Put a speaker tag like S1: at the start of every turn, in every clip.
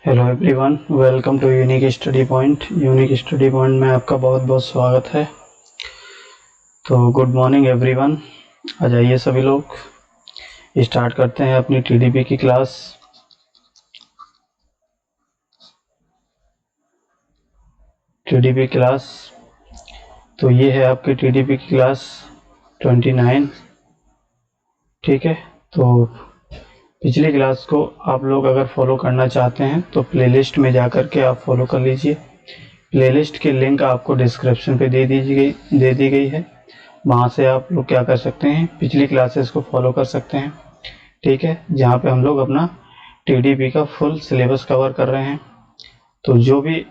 S1: Hello everyone, welcome to unique study point. Unique study point में आपका बहुत बहुत स्वागत है। तो गुड मॉर्निंग एवरीवन, आ जाइए सभी लोग, स्टार्ट करते हैं अपनी टीडीपी की क्लास। टीडीपी क्लास, तो ये है आपकी टीडीपी की क्लास 29। ठीक है, तो पिछली क्लास को आप लोग अगर फॉलो करना चाहते हैं तो प्लेलिस्ट में जा कर के आप फॉलो कर लीजिए। प्लेलिस्ट की लिंक आपको डिस्क्रिप्शन पे दे दी गई है। वहाँ से आप लोग क्या कर सकते हैं, पिछली क्लासेस को फॉलो कर सकते हैं। ठीक है, जहाँ पे हम लोग अपना टीडीपी का फुल सिलेबस कवर कर रहे हैं। तो जो भी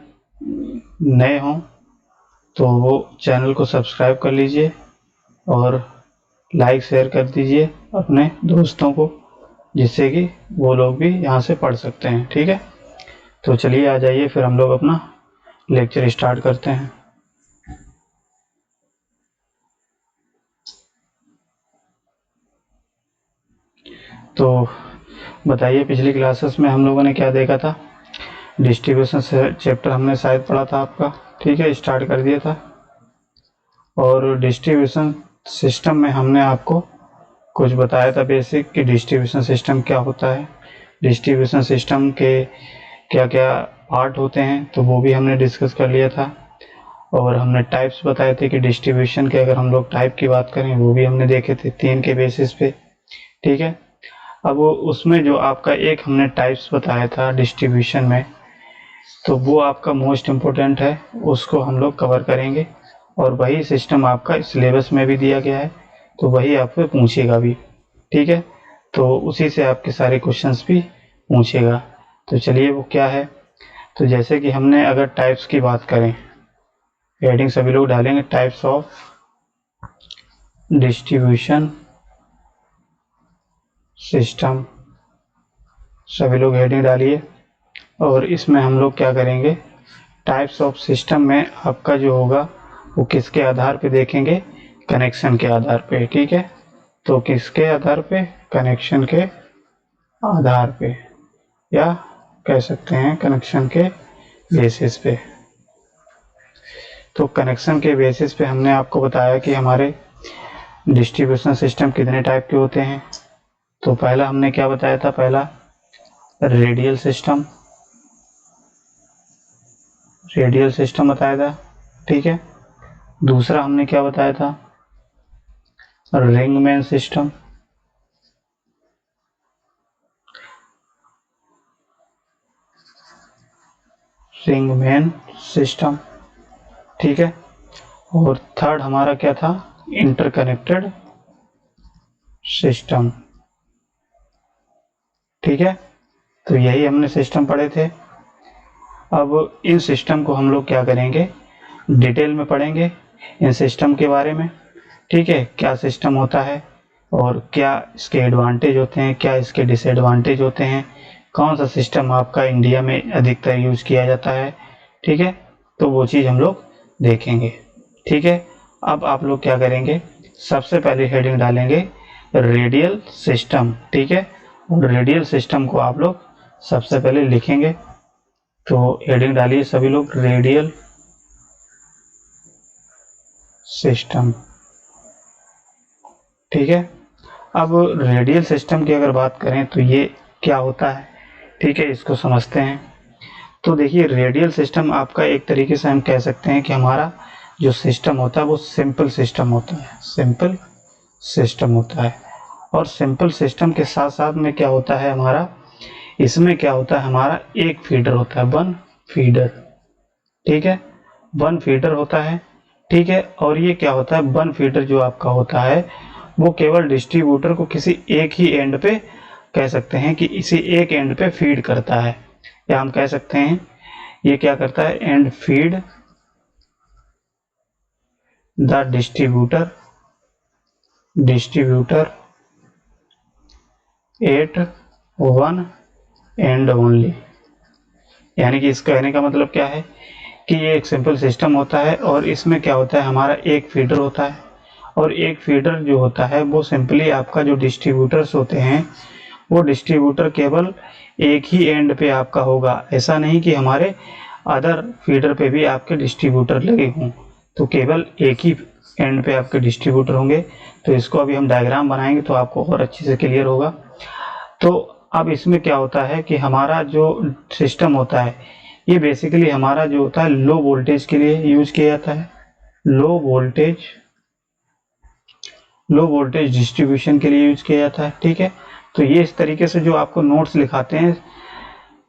S1: नए हों तो वो चैनल को सब्सक्राइब कर लीजिए और लाइक शेयर कर दीजिए अपने दोस्तों को, जिससे कि वो लोग भी यहाँ से पढ़ सकते हैं। ठीक है, तो चलिए आ जाइए, फिर हम लोग अपना लेक्चर स्टार्ट करते हैं। तो बताइए, पिछली क्लासेस में हम लोगों ने क्या देखा था। डिस्ट्रीब्यूशन चैप्टर हमने शायद पढ़ा था आपका। ठीक है, स्टार्ट कर दिया था। और डिस्ट्रीब्यूशन सिस्टम में हमने आपको कुछ बताया था बेसिक कि डिस्ट्रीब्यूशन सिस्टम क्या होता है, डिस्ट्रीब्यूशन सिस्टम के क्या क्या पार्ट होते हैं, तो वो भी हमने डिस्कस कर लिया था। और हमने टाइप्स बताए थे कि डिस्ट्रीब्यूशन के अगर हम लोग टाइप की बात करें वो भी हमने देखे थे 3 के बेसिस पे। ठीक है, अब उसमें जो आपका एक हमने टाइप्स बताया था डिस्ट्रीब्यूशन में, तो वो आपका मोस्ट इम्पोर्टेंट है, उसको हम लोग कवर करेंगे। और वही सिस्टम आपका सिलेबस में भी दिया गया है, तो वही आपको पूछेगा भी। ठीक है, तो उसी से आपके सारे क्वेश्चंस भी पूछेगा। तो चलिए वो क्या है, तो जैसे कि हमने अगर टाइप्स की बात करें, हेडिंग सभी लोग डालेंगे टाइप्स ऑफ डिस्ट्रीब्यूशन सिस्टम, सभी लोग हेडिंग डालिए। और इसमें हम लोग क्या करेंगे, टाइप्स ऑफ सिस्टम में आपका जो होगा वो किसके आधार पे देखेंगे, कनेक्शन के आधार पे। ठीक है, तो किसके आधार पे, कनेक्शन के आधार पे, या कह सकते हैं कनेक्शन के बेसिस पे। तो कनेक्शन के बेसिस पे हमने आपको बताया कि हमारे डिस्ट्रीब्यूशन सिस्टम कितने टाइप के होते हैं। तो पहला हमने क्या बताया था, पहला रेडियल सिस्टम, रेडियल सिस्टम बताया था। ठीक है, दूसरा हमने क्या बताया था, रिंगमैन सिस्टम, रिंगमैन सिस्टम। ठीक है, और थर्ड हमारा क्या था, इंटरकनेक्टेड सिस्टम। ठीक है, तो यही हमने सिस्टम पढ़े थे। अब इन सिस्टम को हम लोग क्या करेंगे, डिटेल में पढ़ेंगे इन सिस्टम के बारे में। ठीक है, क्या सिस्टम होता है और क्या इसके एडवांटेज होते हैं, क्या इसके डिसएडवांटेज होते हैं, कौन सा सिस्टम आपका इंडिया में अधिकतर यूज किया जाता है। ठीक है, तो वो चीज़ हम लोग देखेंगे। ठीक है, अब आप लोग क्या करेंगे, सबसे पहले हेडिंग डालेंगे रेडियल सिस्टम। ठीक है, और रेडियल सिस्टम को आप लोग सबसे पहले लिखेंगे। तो हेडिंग डालिए सभी लोग, रेडियल सिस्टम। ठीक है, अब रेडियल सिस्टम की अगर बात करें तो ये क्या होता है, ठीक है, इसको समझते हैं। तो देखिए, रेडियल सिस्टम आपका एक तरीके से हम कह सकते हैं कि हमारा जो सिस्टम होता है वो सिंपल सिस्टम होता है, सिंपल सिस्टम होता है। और सिंपल सिस्टम के साथ साथ में क्या होता है हमारा, इसमें क्या होता है, हमारा एक फीडर होता है, वन फीडर। ठीक है, वन फीडर होता है। ठीक है, और ये क्या होता है, वन फीडर जो आपका होता है वो केवल डिस्ट्रीब्यूटर को किसी एक ही एंड पे, कह सकते हैं कि इसी एक एंड पे फीड करता है, या हम कह सकते हैं ये क्या करता है, and feed the distributor at one end only. यानी कि इसका कहने का मतलब क्या है कि ये एक सिंपल सिस्टम होता है और इसमें क्या होता है, हमारा एक फीडर होता है। और एक फीडर जो होता है वो सिंपली आपका जो डिस्ट्रीब्यूटर्स होते हैं वो डिस्ट्रीब्यूटर केवल एक ही एंड पे आपका होगा। ऐसा नहीं कि हमारे अदर फीडर पे भी आपके डिस्ट्रीब्यूटर लगे हों, तो केवल एक ही एंड पे आपके डिस्ट्रीब्यूटर होंगे। तो इसको अभी हम डायग्राम बनाएंगे तो आपको और अच्छे से क्लियर होगा। तो अब इसमें क्या होता है कि हमारा जो सिस्टम होता है ये बेसिकली हमारा जो होता है लो वोल्टेज के लिए यूज किया जाता है, लो वोल्टेज डिस्ट्रीब्यूशन के लिए यूज किया जाता है। ठीक है, तो ये इस तरीके से जो आपको नोट्स लिखाते हैं,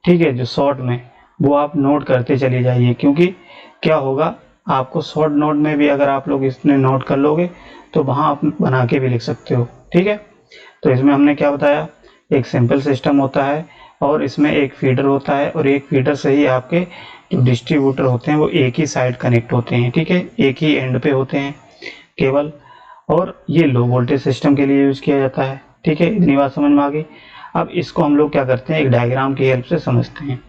S1: ठीक है, जो शॉर्ट में, वो आप नोट करते चले जाइए, क्योंकि क्या होगा आपको शॉर्ट नोट में भी अगर आप लोग इसमें नोट कर लोगे तो वहाँ आप बना के भी लिख सकते हो। ठीक है, तो इसमें हमने क्या बताया, एक सिंपल सिस्टम होता है और इसमें एक फीडर होता है और एक फीडर से ही आपके जो डिस्ट्रीब्यूटर होते हैं वो एक ही साइड कनेक्ट होते हैं। ठीक है, एक ही एंड पे होते हैं केवल, और ये लो वोल्टेज सिस्टम के लिए यूज किया जाता है। ठीक है, इतनी बात समझ में आ गई। अब इसको हम लोग क्या करते हैं, एक डायग्राम की हेल्प से समझते हैं।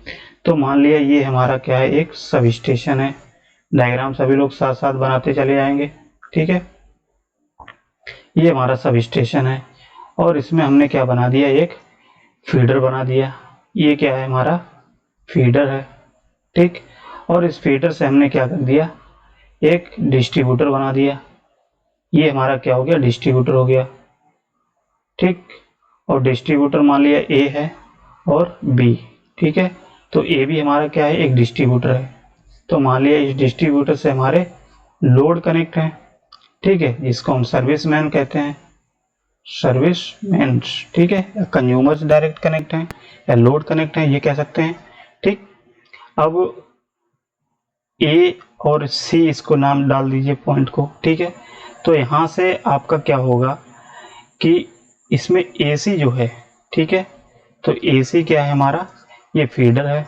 S1: तो मान लिया ये हमारा क्या है, एक सब स्टेशन है। डायग्राम सभी लोग साथ साथ बनाते चले जाएंगे। ठीक है, ये हमारा सब स्टेशन है और इसमें हमने क्या बना दिया, एक फीडर बना दिया। ये क्या है, हमारा फीडर है। ठीक, और इस फीडर से हमने क्या कर दिया, एक डिस्ट्रीब्यूटर बना दिया। ये हमारा क्या हो गया, डिस्ट्रीब्यूटर हो गया। ठीक, और डिस्ट्रीब्यूटर मान लिया ए है और बी। ठीक है, तो ए भी हमारा क्या है, एक डिस्ट्रीब्यूटर है। तो मान लिया इस डिस्ट्रीब्यूटर से हमारे लोड कनेक्ट है। ठीक है, जिसको हम सर्विसमैन कहते हैं, सर्विसमैन। ठीक है, या कंज्यूमर्स डायरेक्ट कनेक्ट हैं या लोड कनेक्ट हैं, ये कह सकते हैं। ठीक, अब ए और सी इसको नाम डाल दीजिए पॉइंट को। ठीक है, तो यहाँ से आपका क्या होगा कि इसमें एसी जो है, ठीक है, तो एसी क्या है हमारा, ये फीडर है।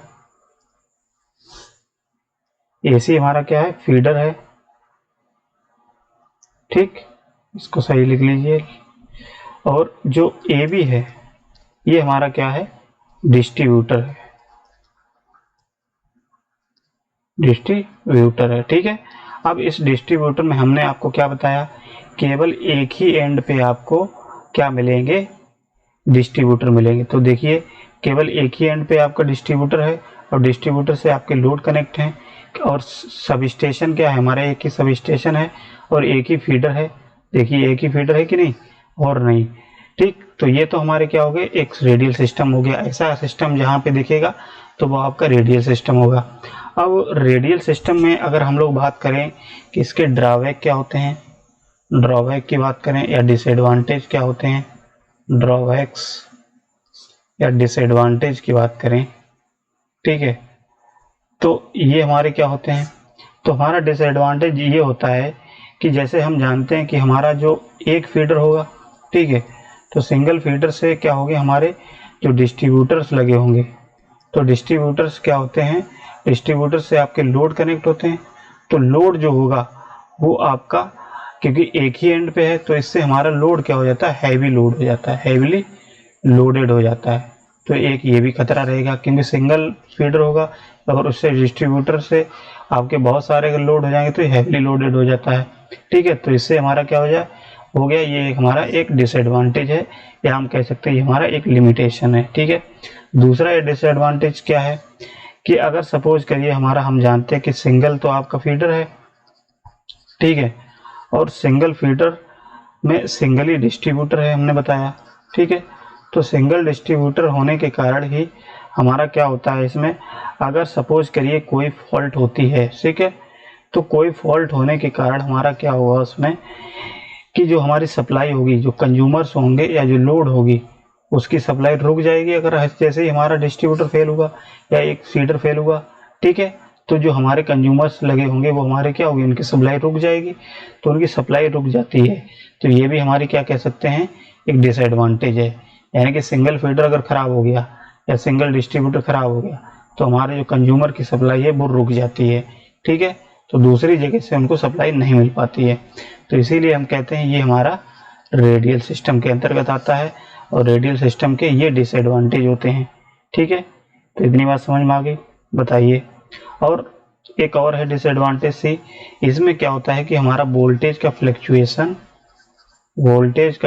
S1: एसी हमारा क्या है, फीडर है। ठीक, इसको सही लिख लीजिए। और जो ए बी है ये हमारा क्या है, डिस्ट्रीब्यूटर है, डिस्ट्रीब्यूटर है। ठीक है, अब इस डिस्ट्रीब्यूटर में हमने आपको क्या बताया, केवल एक ही एंड पे आपको क्या मिलेंगे, डिस्ट्रीब्यूटर मिलेंगे। तो देखिए केवल एक ही एंड पे आपका डिस्ट्रीब्यूटर है और डिस्ट्रीब्यूटर से आपके लोड कनेक्ट हैं और सब स्टेशन क्या है, हमारा एक ही सब स्टेशन है और एक ही फीडर है। देखिए एक ही फीडर है कि नहीं, और नहीं। ठीक, तो ये तो हमारे क्या हो गए, एक रेडियल सिस्टम हो गया। ऐसा सिस्टम जहाँ पे दिखेगा तो वो आपका रेडियल सिस्टम होगा। अब रेडियल सिस्टम में अगर हम लोग बात करें कि इसके ड्रॉबैक क्या होते हैं, ड्रॉबैक की बात करें या डिसएडवांटेज क्या होते हैं, ड्रॉबैक्स या डिसएडवांटेज की बात करें, ठीक है, तो ये हमारे क्या होते हैं। तो हमारा डिसएडवांटेज ये होता है कि जैसे हम जानते हैं कि हमारा जो एक फीडर होगा, ठीक है, तो सिंगल फीडर से क्या होंगे, हमारे जो डिस्ट्रीब्यूटर्स लगे होंगे, तो डिस्ट्रीब्यूटर्स क्या होते हैं, डिस्ट्रीब्यूटर से आपके लोड कनेक्ट होते हैं। तो लोड जो होगा वो आपका, क्योंकि एक ही एंड पे है तो इससे हमारा लोड क्या हो जाता है, हैवी लोड हो जाता है, हैवीली लोडेड हो जाता है। तो एक ये भी खतरा रहेगा क्योंकि सिंगल फीडर होगा, अगर उससे डिस्ट्रीब्यूटर से आपके बहुत सारे लोड हो जाएंगे तो हैवीली लोडेड हो जाता है। ठीक है, तो इससे हमारा क्या हो गया, ये हमारा एक डिसएडवांटेज है, या हम कह सकते हैं ये हमारा एक लिमिटेशन है। ठीक है, दूसरा ये डिसएडवांटेज क्या है कि अगर सपोज करिए हमारा, हम जानते हैं कि सिंगल तो आपका फीडर है, ठीक है, और सिंगल फीडर में सिंगल ही डिस्ट्रीब्यूटर है, हमने बताया। ठीक है, तो सिंगल डिस्ट्रीब्यूटर होने के कारण ही हमारा क्या होता है, इसमें अगर सपोज करिए कोई फॉल्ट होती है, ठीक है, तो कोई फॉल्ट होने के कारण हमारा क्या होगा उसमें कि जो हमारी सप्लाई होगी, जो कंज्यूमर्स होंगे या जो लोड होगी उसकी सप्लाई रुक जाएगी अगर जैसे ही हमारा डिस्ट्रीब्यूटर फेल हुआ या एक फीडर फेल हुआ। ठीक है, तो जो हमारे कंज्यूमर्स लगे होंगे वो हमारे क्या होगी, उनकी सप्लाई रुक जाएगी। तो उनकी सप्लाई रुक जाती है तो ये भी हमारी क्या कह सकते हैं, एक डिसएडवांटेज है। यानी कि सिंगल फीडर अगर ख़राब हो गया या सिंगल डिस्ट्रीब्यूटर ख़राब हो गया तो हमारे जो कंज्यूमर की सप्लाई है वो रुक जाती है। ठीक है, तो दूसरी जगह से उनको सप्लाई नहीं मिल पाती है। तो इसीलिए हम कहते हैं ये हमारा रेडियल सिस्टम के अंतर्गत आता है और रेडियल सिस्टम के ये डिसएडवांटेज होते हैं। ठीक है, तो इतनी बात समझ में आ गई, बताइए। और एक और है डिसएडवांटेज सी, इसमें क्या होता है कि हमारा वोल्टेज का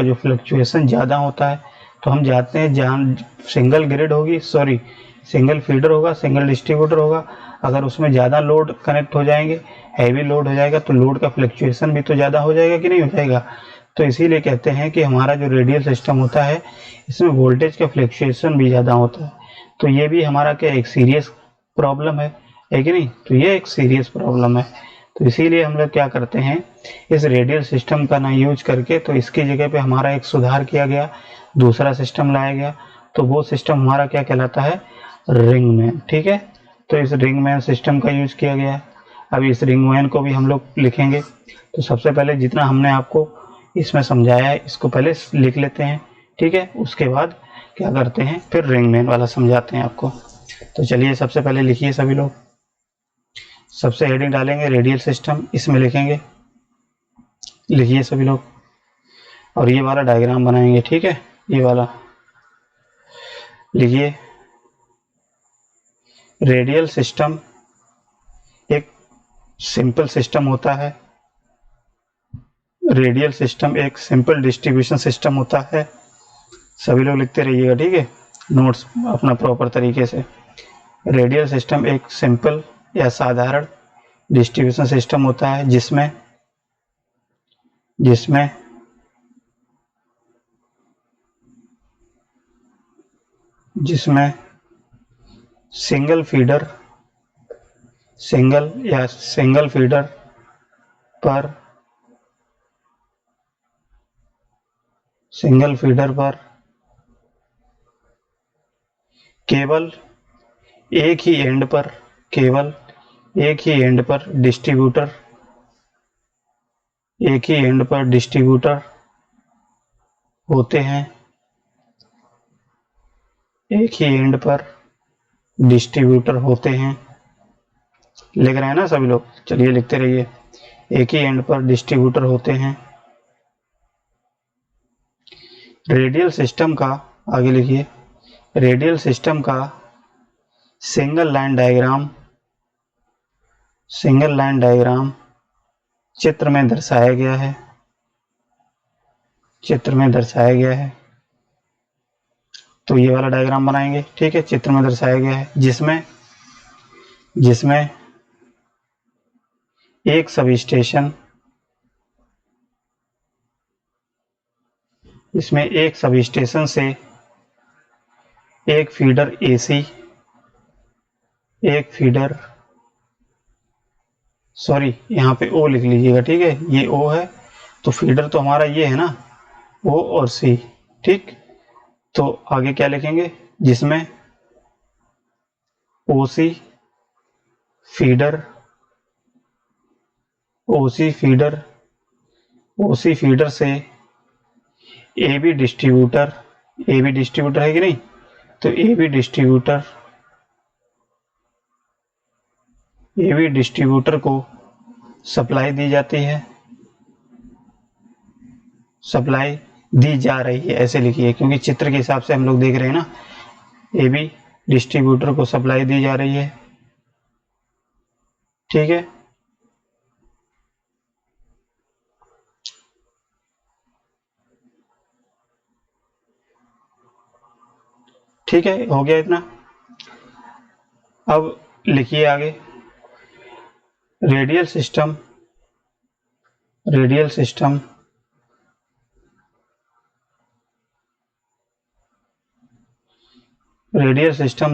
S1: जो फ्लक्चुएशन ज़्यादा होता है। तो हम जाते हैं जहाँ सिंगल ग्रिड होगी, सॉरी सिंगल फीडर होगा, सिंगल डिस्ट्रीब्यूटर होगा, अगर उसमें ज़्यादा लोड कनेक्ट हो जाएंगे, हैवी लोड हो जाएगा, तो लोड का फ्लक्चुएशन भी तो ज़्यादा हो जाएगा कि नहीं हो जाएगा। तो इसीलिए कहते हैं कि हमारा जो रेडियल सिस्टम होता है इसमें वोल्टेज का फ्लक्चुएशन भी ज़्यादा होता है। तो ये भी हमारा क्या एक सीरियस प्रॉब्लम है कि नहीं। तो ये एक सीरियस प्रॉब्लम है। तो इसीलिए हम लोग क्या करते हैं, इस रेडियल सिस्टम का ना यूज करके तो इसकी जगह पे हमारा एक सुधार किया गया, दूसरा सिस्टम लाया गया। तो वो सिस्टम हमारा क्या कहलाता है, रिंगमैन। ठीक है, तो इस रिंगमैन सिस्टम का यूज किया गया है। अब इस रिंगमैन को भी हम लोग लिखेंगे। तो सबसे पहले जितना हमने आपको इसमें समझाया है इसको पहले लिख लेते हैं। ठीक है, उसके बाद क्या करते हैं, फिर रिंगमैन वाला समझाते हैं आपको। तो चलिए सबसे पहले लिखिए सभी लोग। सबसे हेडिंग डालेंगे रेडियल सिस्टम, इसमें लिखेंगे, लिखिए सभी लोग। और ये वाला डायग्राम बनाएंगे। ठीक है, ये वाला लिखिए। रेडियल सिस्टम एक सिंपल सिस्टम होता है। रेडियल सिस्टम एक सिंपल डिस्ट्रीब्यूशन सिस्टम होता है। सभी लोग लिखते रहिएगा, ठीक है, नोट्स अपना प्रॉपर तरीके से। रेडियल सिस्टम एक सिंपल या साधारण डिस्ट्रीब्यूशन सिस्टम होता है जिसमें सिंगल फीडर पर केवल एक ही एंड पर डिस्ट्रीब्यूटर होते हैं। एक ही एंड पर डिस्ट्रीब्यूटर होते हैं। लिख रहे हैं ना सभी लोग, चलिए लिखते रहिए। एक ही एंड पर डिस्ट्रीब्यूटर होते हैं। रेडियल सिस्टम का, आगे लिखिए, रेडियल सिस्टम का सिंगल लाइन डायग्राम चित्र में दर्शाया गया है। तो ये वाला डायग्राम बनाएंगे। ठीक है, चित्र में दर्शाया गया है जिसमें एक सब स्टेशन, से एक फीडर एसी, सॉरी यहाँ पे ओ लिख लीजिएगा। ठीक है, ये ओ है, तो फीडर तो हमारा ये है ना, ओ और सी। ठीक, तो आगे क्या लिखेंगे, जिसमें ओसी फीडर से ए बी डिस्ट्रीब्यूटर है कि नहीं, तो ए बी डिस्ट्रीब्यूटर को सप्लाई दी जा रही है, ऐसे लिखिए, क्योंकि चित्र के हिसाब से हम लोग देख रहे हैं ना, ए बी डिस्ट्रीब्यूटर को सप्लाई दी जा रही है। ठीक है, ठीक है, हो गया इतना। अब लिखिए आगे, radial system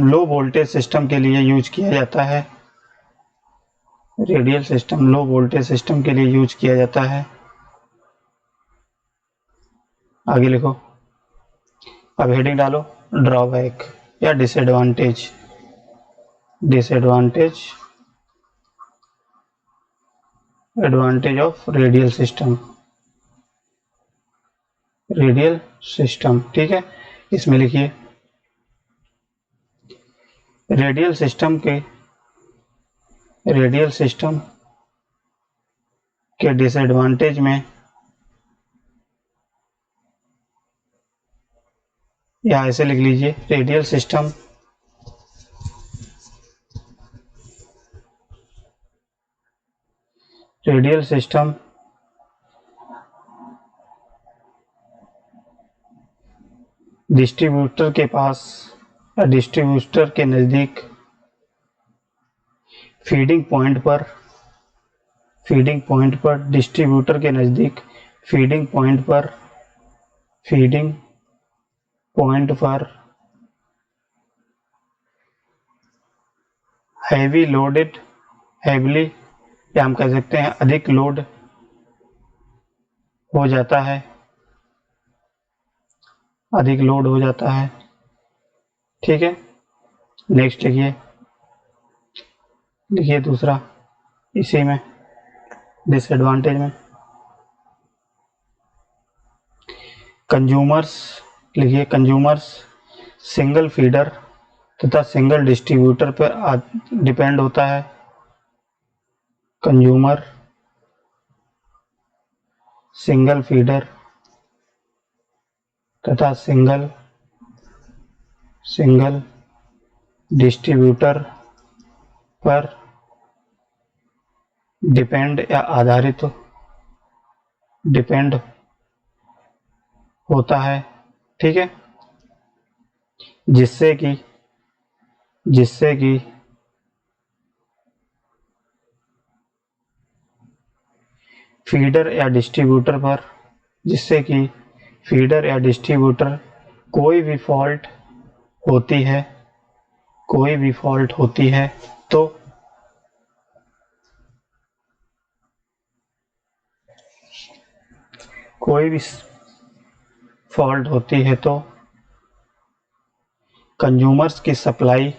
S1: low voltage system के लिए यूज किया जाता है। Radial system low voltage system के लिए यूज किया जाता है। आगे लिखो, अब हेडिंग डालो, ड्रॉबैक या डिसएडवांटेज ऑफ रेडियल सिस्टम। ठीक है, इसमें लिखिए, रेडियल सिस्टम के डिसएडवांटेज में, या ऐसे लिख लीजिए, रेडियल सिस्टम डिस्ट्रीब्यूटर के पास या डिस्ट्रीब्यूटर के नज़दीक फीडिंग पॉइंट पर डिस्ट्रीब्यूटर के नज़दीक फीडिंग पॉइंट पर हैवीली या हम कह सकते हैं अधिक लोड हो जाता है, ठीक है। नेक्स्ट लिखिए दूसरा इसी में डिसएडवांटेज में कंज्यूमर्स सिंगल फीडर तथा सिंगल डिस्ट्रीब्यूटर पर डिपेंड होता है। कंज्यूमर सिंगल फीडर तथा सिंगल डिस्ट्रीब्यूटर पर डिपेंड होता है, ठीक है। जिससे कि फीडर या डिस्ट्रीब्यूटर कोई भी फॉल्ट होती है तो कंज्यूमर्स की सप्लाई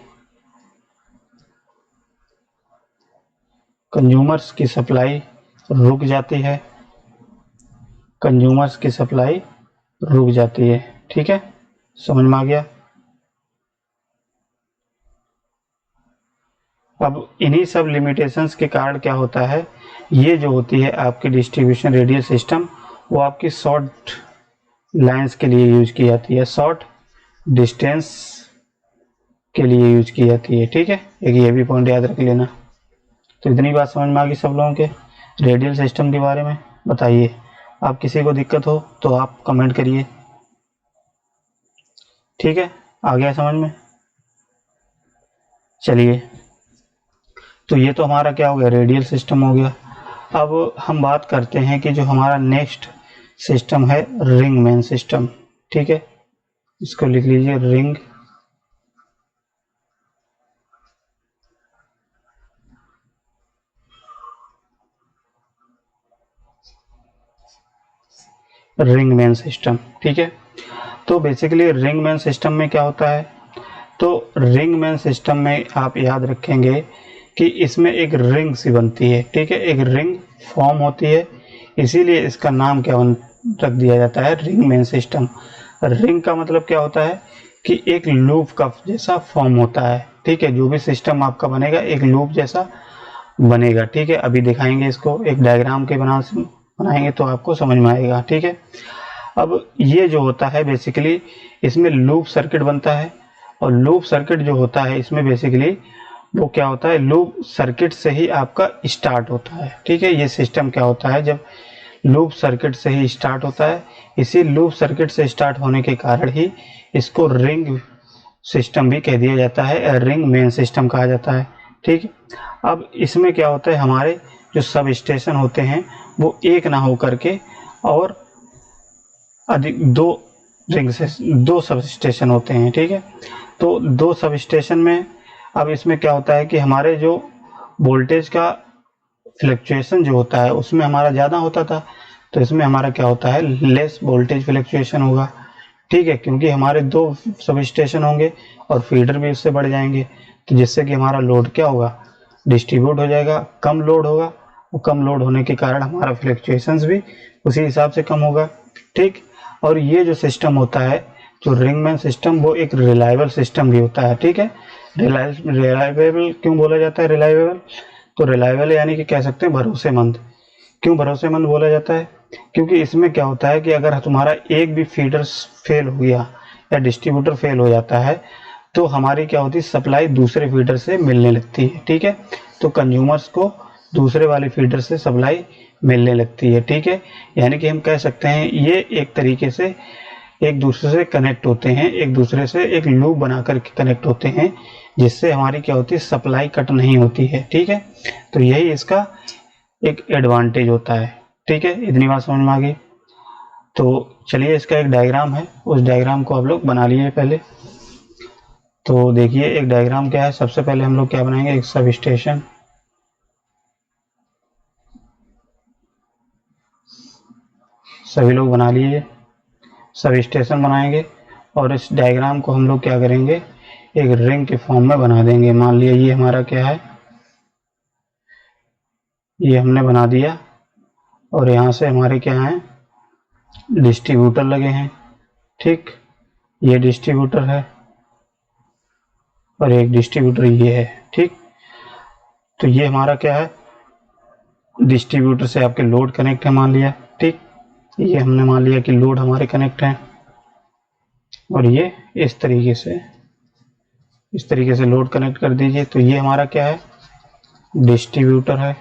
S1: रुक जाती है, ठीक है। समझ में आ गया। अब इन्हीं सब लिमिटेशंस के कारण क्या होता है, ये जो होती है आपकी डिस्ट्रीब्यूशन रेडियल सिस्टम, वो आपकी शॉर्ट लाइंस के लिए यूज की जाती है, शॉर्ट डिस्टेंस के लिए यूज की जाती है, ठीक है। एक ये भी पॉइंट याद रख लेना। तो इतनी बात समझ में आ गई सब लोगों के रेडियल सिस्टम के बारे में। बताइए, आप किसी को दिक्कत हो तो आप कमेंट करिए, ठीक है। आ गया समझ में? चलिए, तो ये तो हमारा क्या हो गया, रेडियल सिस्टम हो गया। अब हम बात करते हैं कि जो हमारा नेक्स्ट सिस्टम है रिंग मैन सिस्टम, ठीक है। इसको लिख लीजिए, रिंग मैन सिस्टम, ठीक है। तो बेसिकली रिंग मैन सिस्टम में क्या होता है, तो रिंग मैन सिस्टम में आप याद रखेंगे कि इसमें एक रिंग सी बनती है, ठीक है। एक रिंग फॉर्म होती है, इसीलिए इसका नाम क्या रख दिया जाता है, रिंग मैन सिस्टम। रिंग का मतलब क्या होता है कि एक लूप का जैसा फॉर्म होता है, ठीक है। जो भी सिस्टम आपका बनेगा एक लूप जैसा बनेगा, ठीक है। अभी दिखाएंगे इसको, एक डायग्राम के बनाएंगे तो आपको समझ में आएगा, ठीक है। अब ये जो होता है बेसिकली इसमें लूप सर्किट बनता है, और लूप सर्किट जो होता है इसमें बेसिकली वो क्या होता है, लूप सर्किट से ही आपका स्टार्ट होता है, ठीक है। ये सिस्टम क्या होता है, जब लूप सर्किट से ही स्टार्ट होता है, इसी लूप सर्किट से स्टार्ट होने के कारण ही इसको रिंग सिस्टम भी कह दिया जाता है, रिंग मेन सिस्टम कहा जाता है, ठीक है। अब इसमें क्या होता है, हमारे जो सब स्टेशन होते हैं वो एक ना हो करके और अधिक दो सब स्टेशन होते हैं, ठीक है। तो दो सब स्टेशन में अब इसमें क्या होता है कि हमारे जो वोल्टेज का फ्लक्चुएशन जो होता है उसमें हमारा ज़्यादा होता था, तो इसमें हमारा क्या होता है, लेस वोल्टेज फ्लक्चुएशन होगा, ठीक है। क्योंकि हमारे दो सब स्टेशन होंगे और फीडर भी उससे बढ़ जाएंगे, तो जिससे कि हमारा लोड क्या होगा, डिस्ट्रीब्यूट हो जाएगा, कम लोड होगा, और कम लोड होने के कारण हमारा फ्लक्चुएशंस भी उसी हिसाब से कम होगा, ठीक। और ये जो सिस्टम होता है, जो रिंग मैन सिस्टम, वो एक रिलायबल सिस्टम भी होता है, ठीक है। रिलायबल क्यों बोला जाता है, रिलायबल? तो रिलायबल यानी कि कह सकते हैं भरोसेमंद। क्यों भरोसेमंद बोला जाता है? क्योंकि इसमें क्या होता है कि अगर तुम्हारा एक भी फीडर फेल हो गया या डिस्ट्रीब्यूटर फेल हो जाता है, तो हमारी क्या होती है, सप्लाई दूसरे फीडर से मिलने लगती है, ठीक है। तो कंज्यूमर्स को दूसरे वाले फीडर से सप्लाई मिलने लगती है, ठीक है। यानी कि हम कह सकते हैं ये एक तरीके से एक दूसरे से कनेक्ट होते हैं, एक दूसरे से एक लूप बनाकर कनेक्ट होते हैं, जिससे हमारी क्या होती है, सप्लाई कट नहीं होती है। ठीक है, तो यही इसका एक एडवांटेज होता है। ठीक है, इतनी बात समझ में आ गई। तो चलिए, इसका एक डायग्राम है, उस डायग्राम को आप लोग बना लिए पहले। तो देखिए एक डायग्राम क्या है। सबसे पहले हम लोग क्या बनाएंगे, एक सब स्टेशन, सभी लोग बना लिए, सब स्टेशन बनाएंगे। और इस डायग्राम को हम लोग क्या करेंगे, एक रिंग के फॉर्म में बना देंगे। मान लिया ये हमारा क्या है, ये हमने बना दिया, और यहाँ से हमारे क्या हैं, डिस्ट्रीब्यूटर लगे हैं। ठीक, ये डिस्ट्रीब्यूटर है और एक डिस्ट्रीब्यूटर ये है। ठीक, तो ये हमारा क्या है, डिस्ट्रीब्यूटर से आपके लोड कनेक्ट है मान लिया। ठीक, ये हमने मान लिया कि लोड हमारे कनेक्ट हैं, और ये इस तरीके से लोड कनेक्ट कर दीजिए। तो ये हमारा क्या है, डिस्ट्रीब्यूटर है,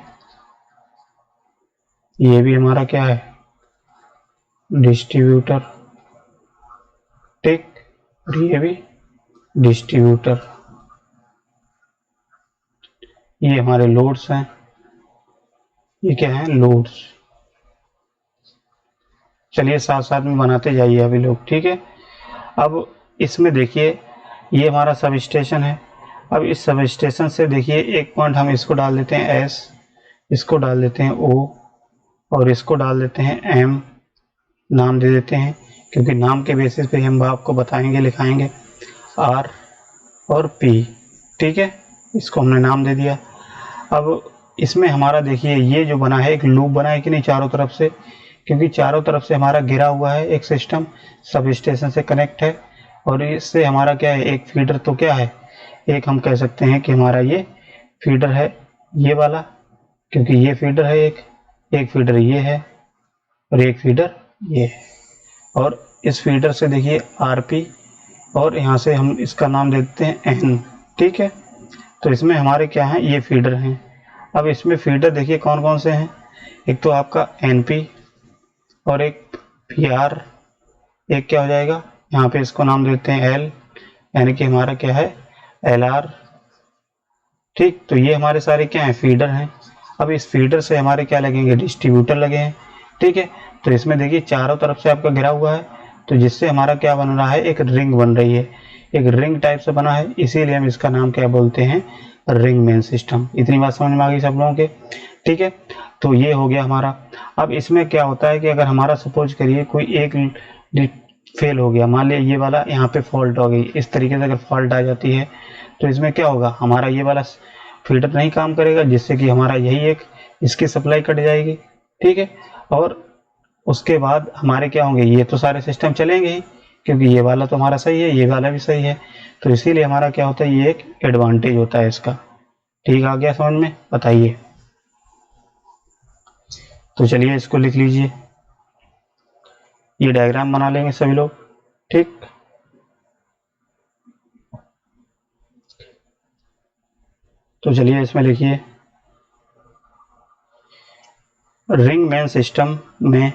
S1: ये भी हमारा क्या है, डिस्ट्रीब्यूटर। ठीक, और ये भी डिस्ट्रीब्यूटर। ये हमारे लोड्स हैं, ये क्या है, लोड्स। चलिए साथ साथ में बनाते जाइए अभी लोग। ठीक है, अब इसमें देखिए ये हमारा सब स्टेशन है। अब इस सब स्टेशन से देखिए एक पॉइंट हम इसको डाल देते हैं एस, इसको डाल देते हैं ओ, और इसको डाल देते हैं एम, नाम दे देते हैं, क्योंकि नाम के बेसिस पे हम आपको बताएंगे, लिखाएंगे आर और पी। ठीक है, इसको हमने नाम दे दिया। अब इसमें हमारा देखिए ये जो बना है, एक लूप बना है कि नहीं चारों तरफ से, क्योंकि चारों तरफ से हमारा घिरा हुआ है एक सिस्टम, सब स्टेशन से कनेक्ट है। और इससे हमारा क्या है, एक फीडर तो क्या है, एक हम कह सकते हैं कि हमारा ये फीडर है ये वाला, क्योंकि ये फीडर है, एक फीडर ये है और एक फीडर ये है। और इस फीडर से देखिए आरपी, और यहाँ से हम इसका नाम देते हैं एन। ठीक है, तो इसमें हमारे क्या हैं, ये फीडर हैं। अब इसमें फीडर देखिए कौन कौन से हैं, एक तो आपका एनपी, और एक पीआर, एक क्या हो जाएगा, यहाँ पे इसको नाम देते हैं एल, यानी कि हमारा क्या है, एलआर। ठीक, तो ये हमारे सारे क्या हैं, फीडर हैं। अब इस फीडर से हमारे क्या लगेंगे, डिस्ट्रीब्यूटर लगे हैं। ठीक है, तो इसमें देखिए चारों तरफ से आपका घिरा हुआ है, तो जिससे हमारा क्या बन रहा है, एक रिंग बन रही है, एक रिंग टाइप से बना है, इसीलिए हम इसका नाम क्या बोलते हैं, रिंग मेन सिस्टम। इतनी बात समझ में आ गई सब लोगों के। ठीक है, तो ये हो गया हमारा। अब इसमें क्या होता है कि अगर हमारा सपोज करिए कोई एक फेल हो गया, मान लिया ये वाला यहाँ पे फॉल्ट हो गई, इस तरीके से अगर फॉल्ट आ जाती है, तो इसमें क्या होगा, हमारा ये वाला फीडर नहीं काम करेगा, जिससे कि हमारा यही एक, इसकी सप्लाई कट जाएगी। ठीक है, और उसके बाद हमारे क्या होंगे, ये तो सारे सिस्टम चलेंगे ही, क्योंकि ये वाला तो हमारा सही है, ये वाला भी सही है, तो इसीलिए हमारा क्या होता है, ये एक एडवांटेज होता है इसका। ठीक आ गया समझ में, बताइए। तो चलिए इसको लिख लीजिए, ये डायग्राम बना लेंगे सभी लोग। ठीक, तो चलिए इसमें लिखिए, रिंग मेन सिस्टम में,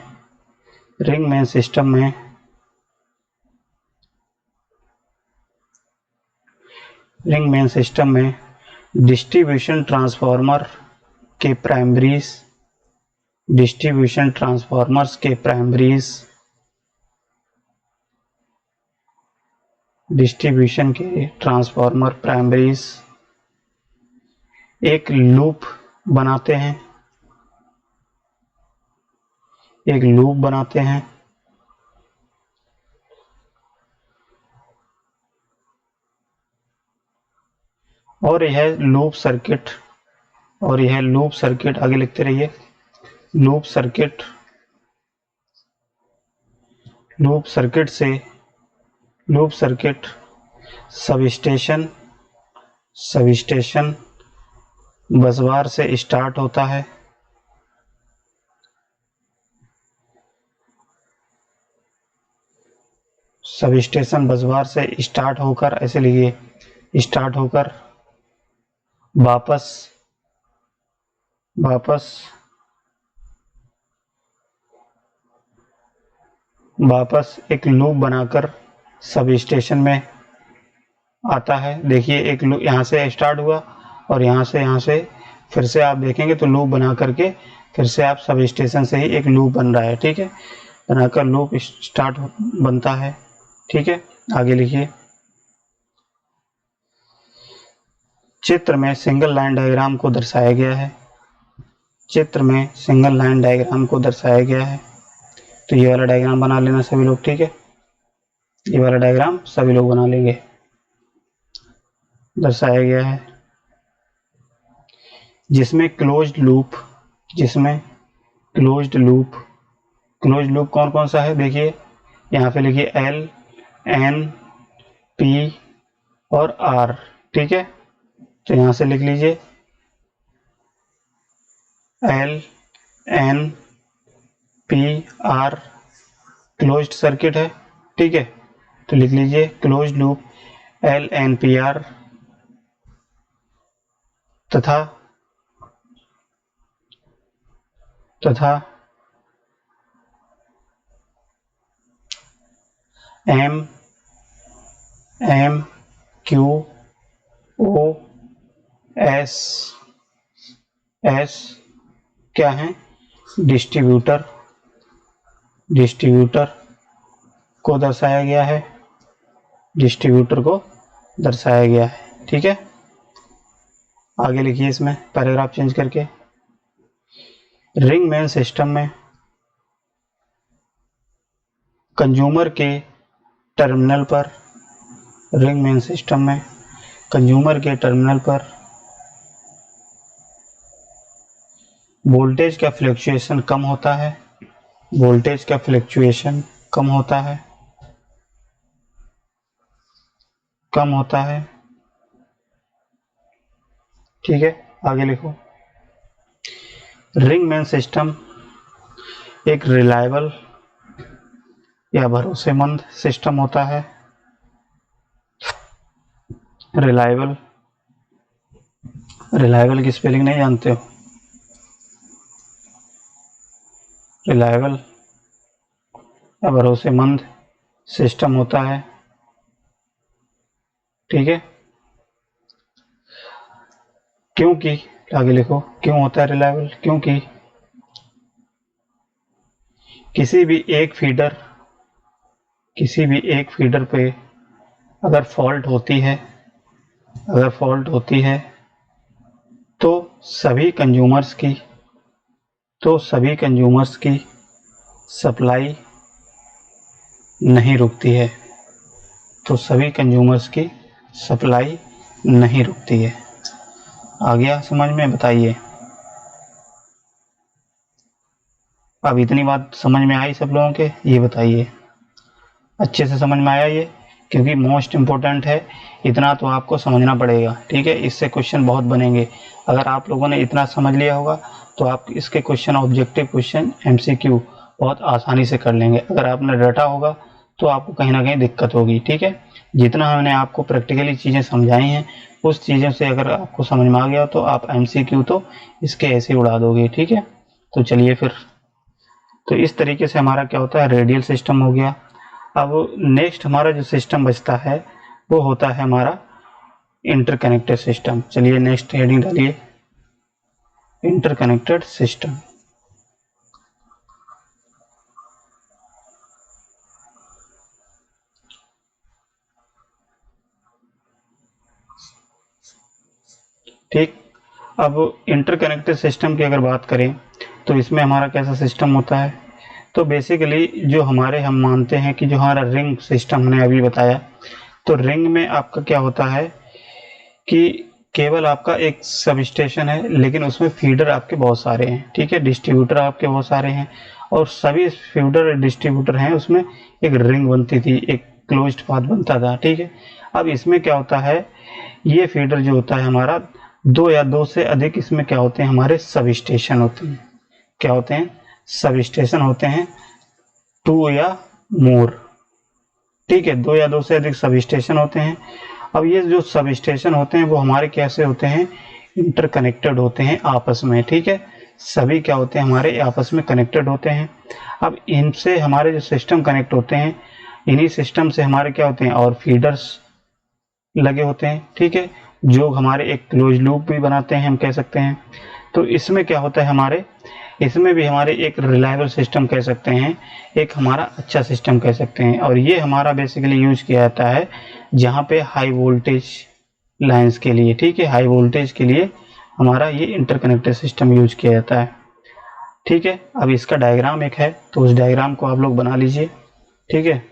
S1: रिंग मेन सिस्टम में रिंग मेन सिस्टम में डिस्ट्रीब्यूशन ट्रांसफार्मर के प्राइमरीज, डिस्ट्रीब्यूशन ट्रांसफार्मर्स के प्राइमरीज, डिस्ट्रीब्यूशन के ट्रांसफार्मर प्राइमरीज एक लूप बनाते हैं, एक लूप बनाते हैं, और यह लूप सर्किट, और यह लूप सर्किट, आगे लिखते रहिए, लूप सर्किट, लूप सर्किट से, loop circuit substation, substation busbar से स्टार्ट होता है, सबस्टेशन बसबार से स्टार्ट होकर, ऐसे लिखिए, स्टार्ट होकर वापस, वापस वापस एक लूप बनाकर सब स्टेशन में आता है। देखिए एक लूप यहाँ से स्टार्ट हुआ और यहाँ से फिर से आप देखेंगे तो लूप बना करके फिर से आप सब स्टेशन से ही एक लूप बन रहा है, ठीक है, बनाकर लूप स्टार्ट बनता है, ठीक है। आगे लिखिए, चित्र में सिंगल लाइन डायग्राम को दर्शाया गया है। चित्र में सिंगल लाइन डायग्राम को दर्शाया गया है। तो ये वाला डायग्राम बना लेना सभी लोग, ठीक है, ये वाला डायग्राम सभी लोग बना लेंगे। दर्शाया गया है जिसमें क्लोज्ड लूप, क्लोज्ड लूप कौन कौन सा है, देखिए यहाँ पे लिखिए L, N, P और R, ठीक है। तो यहाँ से लिख लीजिए L, N, P, R closed circuit है, ठीक है। तो लिख लीजिए closed loop L, N, P, R तथा M, Q, O, S क्या है, डिस्ट्रीब्यूटर को दर्शाया गया है, ठीक है। आगे लिखिए इसमें पैराग्राफ चेंज करके, रिंग मेन सिस्टम में कंज्यूमर के टर्मिनल पर, वोल्टेज का फ्लक्चुएशन कम होता है, ठीक है। आगे लिखो, रिंग मेन सिस्टम एक रिलायबल या भरोसेमंद सिस्टम होता है। रिलायबल की स्पेलिंग नहीं जानते हो, रिलायबल या भरोसेमंद सिस्टम होता है, ठीक है। क्योंकि आगे लिखो, क्यों होता है रिलायबल, क्योंकि किसी भी एक फीडर पे अगर फॉल्ट होती है तो सभी कंज्यूमर्स की सप्लाई नहीं रुकती है, आ गया समझ में, बताइए। अब इतनी बात समझ में आई सब लोगों के, ये बताइए अच्छे से समझ में आया ये, क्योंकि मोस्ट इम्पोर्टेंट है, इतना तो आपको समझना पड़ेगा, ठीक है। इससे क्वेश्चन बहुत बनेंगे। अगर आप लोगों ने इतना समझ लिया होगा तो आप इसके क्वेश्चन, ऑब्जेक्टिव क्वेश्चन, MCQ बहुत आसानी से कर लेंगे। अगर आपने रटा होगा तो आपको कहीं ना कहीं दिक्कत होगी, ठीक है। जितना हमने आपको प्रैक्टिकली चीज़ें समझाई हैं उस चीज़ों से अगर आपको समझ में आ गया तो आप MCQ तो इसके ऐसे उड़ा दोगे, ठीक है। तो चलिए फिर, तो इस तरीके से हमारा क्या होता है, रेडियल सिस्टम हो गया। अब नेक्स्ट हमारा जो सिस्टम बचता है वो होता है हमारा इंटरकनेक्टेड सिस्टम। चलिए नेक्स्ट हेडिंग डालिए, इंटरकनेक्टेड सिस्टम। ठीक, अब इंटरकनेक्टेड सिस्टम की अगर बात करें तो इसमें हमारा कैसा सिस्टम होता है, तो बेसिकली जो हम मानते हैं कि जो हमारा रिंग सिस्टम हमने अभी बताया, तो रिंग में आपका क्या होता है कि केवल आपका एक सब स्टेशन है लेकिन उसमें फीडर आपके बहुत सारे हैं, ठीक है, डिस्ट्रीब्यूटर आपके बहुत सारे हैं, और सभी फीडर डिस्ट्रीब्यूटर हैं, उसमें एक रिंग बनती थी, एक क्लोज्ड पाथ बनता था, ठीक है। अब इसमें क्या होता है, ये फीडर जो होता है हमारा, दो या दो से अधिक इसमें क्या होते हैं, हमारे सब स्टेशन होते हैं। क्या होते हैं, सब स्टेशन होते हैं, 2 या मोर, ठीक है, 2 या 2 से अधिक सब स्टेशन होते हैं। अब ये जो सब स्टेशन होते हैं वो हमारे कैसे होते हैं, इंटरकनेक्टेड होते हैं आपस में, ठीक है। सभी क्या होते हैं, हमारे आपस में कनेक्टेड होते हैं। अब इनसे हमारे जो सिस्टम कनेक्ट होते हैं, इन्हीं सिस्टम से हमारे क्या होते हैं, और फीडर्स लगे होते हैं, ठीक है, जो हमारे एक क्लोज लूप भी बनाते हैं हम कह सकते हैं। तो इसमें क्या होता है, हमारे इसमें भी हमारे एक रिलायबल सिस्टम कह सकते हैं, एक हमारा अच्छा सिस्टम कह सकते हैं। और ये हमारा बेसिकली यूज किया जाता है जहाँ पे हाई वोल्टेज लाइंस के लिए, ठीक है, हाई वोल्टेज के लिए हमारा ये इंटरकनेक्टेड सिस्टम यूज किया जाता है, ठीक है। अब इसका डायग्राम एक है, तो उस डायग्राम को आप लोग बना लीजिए, ठीक है।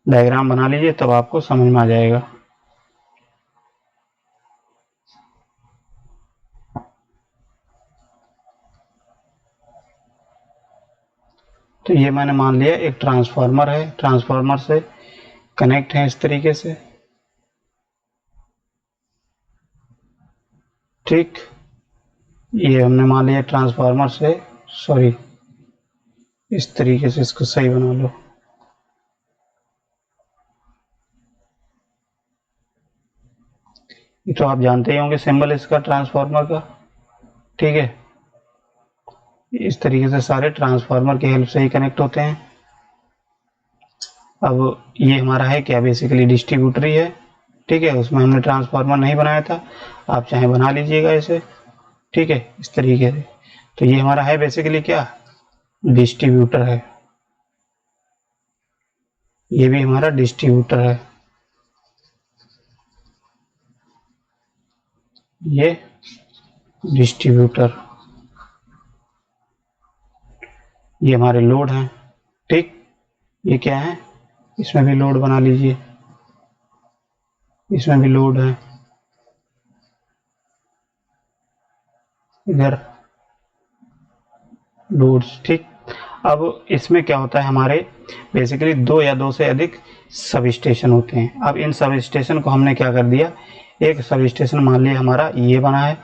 S1: डायग्राम बना लीजिए, तब आपको समझ में आ जाएगा। तो ये मैंने मान लिया एक ट्रांसफार्मर है, ट्रांसफार्मर से कनेक्ट है इस तरीके से, ठीक। ये हमने मान लिया ट्रांसफार्मर से, सॉरी इस तरीके से इसको सही बना लो। ये तो आप जानते ही होंगे सिंबल इसका ट्रांसफार्मर का, ठीक है। इस तरीके से सारे ट्रांसफार्मर की हेल्प से ही कनेक्ट होते हैं। अब ये हमारा है क्या, बेसिकली डिस्ट्रीब्यूटर ही है, ठीक है। उसमें हमने ट्रांसफार्मर नहीं बनाया था, आप चाहे बना लीजिएगा इसे, ठीक है, इस तरीके से। तो ये हमारा है बेसिकली क्या, डिस्ट्रीब्यूटर है, ये भी हमारा डिस्ट्रीब्यूटर है, ये डिस्ट्रीब्यूटर, ये हमारे लोड हैं, ठीक। ये क्या है, इसमें भी लोड बना लीजिए, इसमें भी लोड है, इधर लोड्स, ठीक। अब इसमें क्या होता है, हमारे बेसिकली दो या दो से अधिक सब स्टेशन होते हैं। अब इन सब स्टेशन को हमने क्या कर दिया, एक सब स्टेशन मान लिया हमारा ये बना है,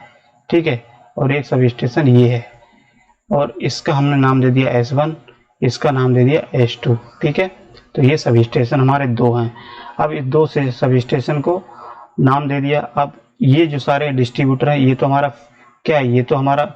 S1: ठीक है, और एक सब स्टेशन ये है, और इसका हमने नाम दे दिया S1, इसका नाम दे दिया S2, ठीक है। तो ये सब स्टेशन हमारे दो हैं। अब इस दो से सब स्टेशन को नाम दे दिया। अब ये जो सारे डिस्ट्रीब्यूटर हैं, ये तो हमारा क्या है, ये तो हमारा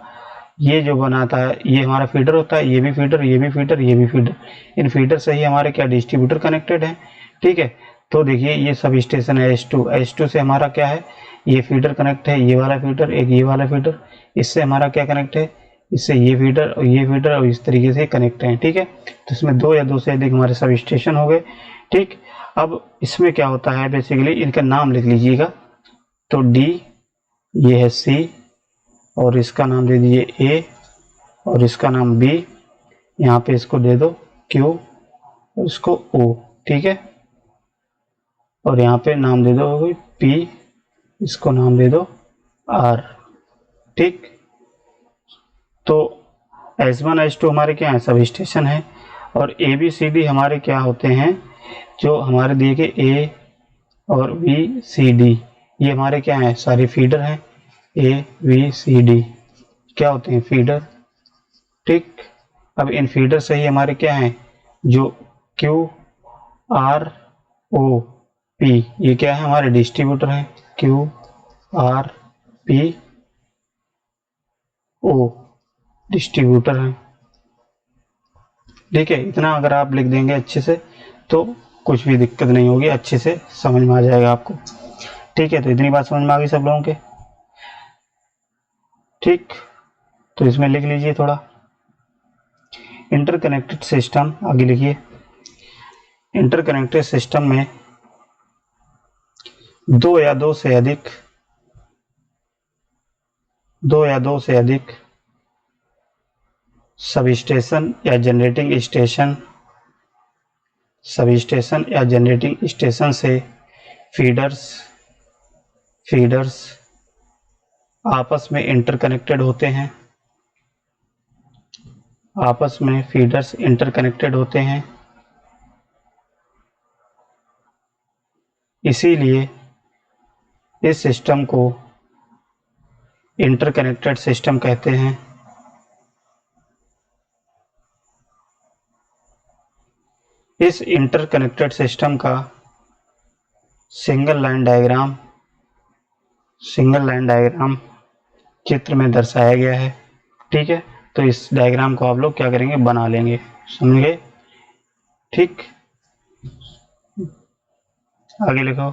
S1: ये जो बनाता है ये हमारा फीडर होता है, ये भी फीडर, ये भी फीडर, ये भी फीडर। इन फीडर से ही हमारे क्या डिस्ट्रीब्यूटर कनेक्टेड है, ठीक है। तो देखिए ये सब स्टेशन है S2 से हमारा क्या है, ये फीडर कनेक्ट है, ये वाला फीडर, एक ये वाला फीडर, इससे हमारा क्या कनेक्ट है, इससे ये फीडर और ये फीडर, और इस तरीके से कनेक्ट है, ठीक है। तो इसमें दो या दो से अधिक हमारे सब स्टेशन हो गए, ठीक। अब इसमें क्या होता है, बेसिकली इनका नाम लिख लीजिएगा। तो D, ये है C, और इसका नाम दे दीजिए A, और इसका नाम B, यहाँ पे इसको दे दो Q, और इसको O, ठीक है। और यहाँ पे नाम दे दो P, इसको नाम दे दो R, ठीक। तो S1 S2 हमारे क्या है, सब स्टेशन है, और ABCD हमारे क्या होते हैं, जो हमारे दिए गए A और BCD, ये हमारे क्या है, सारे फीडर हैं। ABCD क्या होते हैं, फीडर, ठीक। अब इन फीडर से ही हमारे क्या है, जो QROP, ये क्या है, हमारे डिस्ट्रीब्यूटर हैं, QRPO डिस्ट्रीब्यूटर हैं, ठीक है। इतना अगर आप लिख देंगे अच्छे से तो कुछ भी दिक्कत नहीं होगी, अच्छे से समझ में आ जाएगा आपको, ठीक है। तो इतनी बात समझ में आ गई सब लोगों के, ठीक। तो इसमें लिख लीजिए थोड़ा, इंटरकनेक्टेड सिस्टम, आगे लिखिए। इंटरकनेक्टेड सिस्टम में दो या दो से अधिक सब स्टेशन या जनरेटिंग स्टेशन से फीडर्स आपस में इंटरकनेक्टेड होते हैं, इसीलिए इस सिस्टम को इंटरकनेक्टेड सिस्टम कहते हैं। इस इंटरकनेक्टेड सिस्टम का सिंगल लाइन डायग्राम चित्र में दर्शाया गया है। ठीक है, तो इस डायग्राम को आप लोग क्या करेंगे, बना लेंगे। समझ गए? ठीक, आगे लिखो।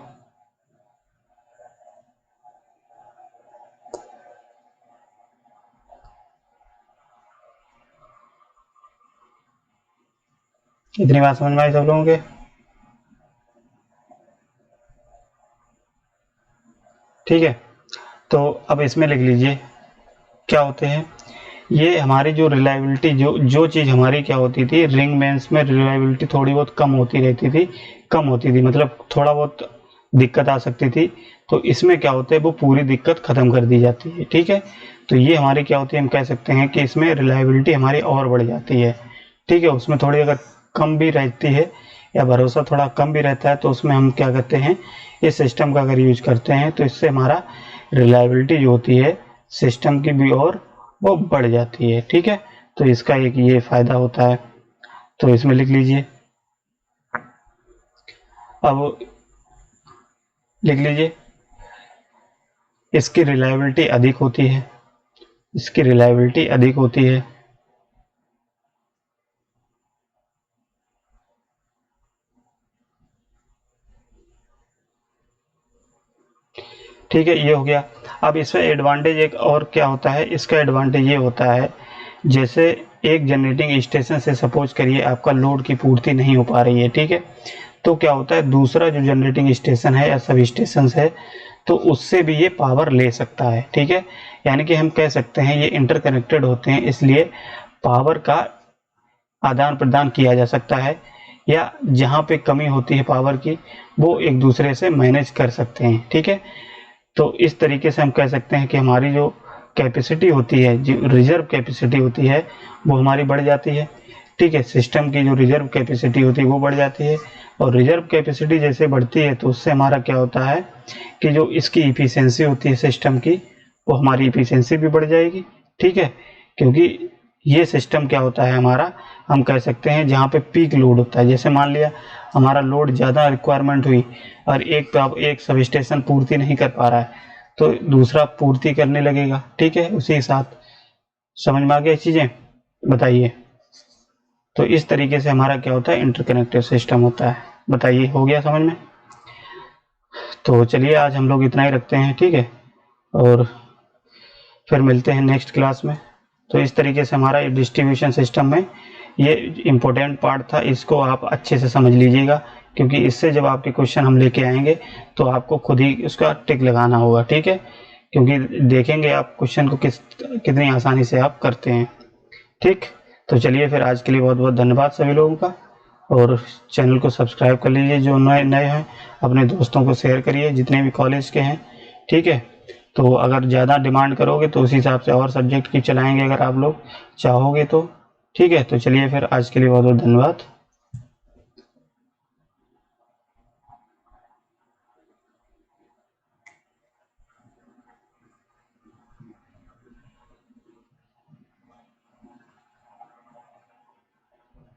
S1: इतनी बात समझ में आई सब लोगों के? ठीक है, तो अब इसमें लिख लीजिए क्या होते हैं ये हमारी जो रिलायबिलिटी, जो चीज़ हमारी क्या होती थी, रिंग मेंस में रिलायबिलिटी थोड़ी बहुत कम होती रहती थी, मतलब थोड़ा बहुत दिक्कत आ सकती थी। तो इसमें क्या होता है, वो पूरी दिक्कत ख़त्म कर दी जाती है। ठीक है, तो ये हमारी क्या होती है, हम कह सकते हैं कि इसमें रिलायबिलिटी हमारी और बढ़ जाती है। ठीक है, उसमें थोड़ी अगर कम भी रहती है या भरोसा थोड़ा कम भी रहता है, तो उसमें हम क्या करते हैं, इस सिस्टम का अगर यूज करते हैं तो इससे हमारा रिलायबिलिटी जो होती है सिस्टम की भी और वो बढ़ जाती है। ठीक है, तो इसका एक ये फायदा होता है। तो इसमें लिख लीजिए, अब लिख लीजिए इसकी रिलायबिलिटी अधिक होती है, ठीक है, ये हो गया। अब इसमें एडवांटेज एक और क्या होता है, इसका एडवांटेज ये होता है, जैसे एक जनरेटिंग स्टेशन से सपोज करिए आपका लोड की पूर्ति नहीं हो पा रही है। ठीक है, तो क्या होता है, दूसरा जो जनरेटिंग स्टेशन है या सब स्टेशन है, तो उससे भी ये पावर ले सकता है। ठीक है, यानी कि हम कह सकते हैं ये इंटरकनेक्टेड होते हैं, इसलिए पावर का आदान प्रदान किया जा सकता है, या जहाँ पे कमी होती है पावर की वो एक दूसरे से मैनेज कर सकते हैं। ठीक है, तो इस तरीके से हम कह सकते हैं कि हमारी जो कैपेसिटी होती है, जो रिजर्व कैपेसिटी होती है, वो हमारी बढ़ जाती है। ठीक है, सिस्टम की जो रिजर्व कैपेसिटी होती है वो बढ़ जाती है, और रिजर्व कैपेसिटी जैसे बढ़ती है तो उससे हमारा क्या होता है कि जो इसकी इफिशियंसी होती है सिस्टम की, वो हमारी इफिशियंसी भी बढ़ जाएगी। ठीक है, क्योंकि ये सिस्टम क्या होता है हमारा, हम कह सकते हैं जहाँ पे पीक लोड होता है, जैसे मान लिया हमारा लोड ज़्यादा रिक्वायरमेंट हुई और एक सब स्टेशन पूर्ति नहीं कर पा रहा है, तो दूसरा पूर्ति करने लगेगा। ठीक है, उसी के साथ समझ में आ गया चीज़ें? बताइए। तो इस तरीके से हमारा क्या होता है, इंटरकनेक्टेड सिस्टम होता है। बताइए, हो गया समझ में? तो चलिए आज हम लोग इतना ही रखते हैं। ठीक है, और फिर मिलते हैं नेक्स्ट क्लास में। तो इस तरीके से हमारा डिस्ट्रीब्यूशन सिस्टम में ये इम्पोर्टेंट पार्ट था, इसको आप अच्छे से समझ लीजिएगा, क्योंकि इससे जब आपके क्वेश्चन हम लेके आएंगे तो आपको खुद ही उसका टिक लगाना होगा। ठीक है, क्योंकि देखेंगे आप क्वेश्चन को कितनी आसानी से आप करते हैं। ठीक, तो चलिए फिर आज के लिए बहुत बहुत धन्यवाद सभी लोगों का, और चैनल को सब्सक्राइब कर लीजिए, जो नए हैं अपने दोस्तों को शेयर करिए जितने भी कॉलेज के हैं। ठीक है, तो अगर ज़्यादा डिमांड करोगे तो उस हिसाब से और सब्जेक्ट की चलाएंगे अगर आप लोग चाहोगे तो। ठीक है, तो चलिए फिर आज के लिए बहुत बहुत धन्यवाद।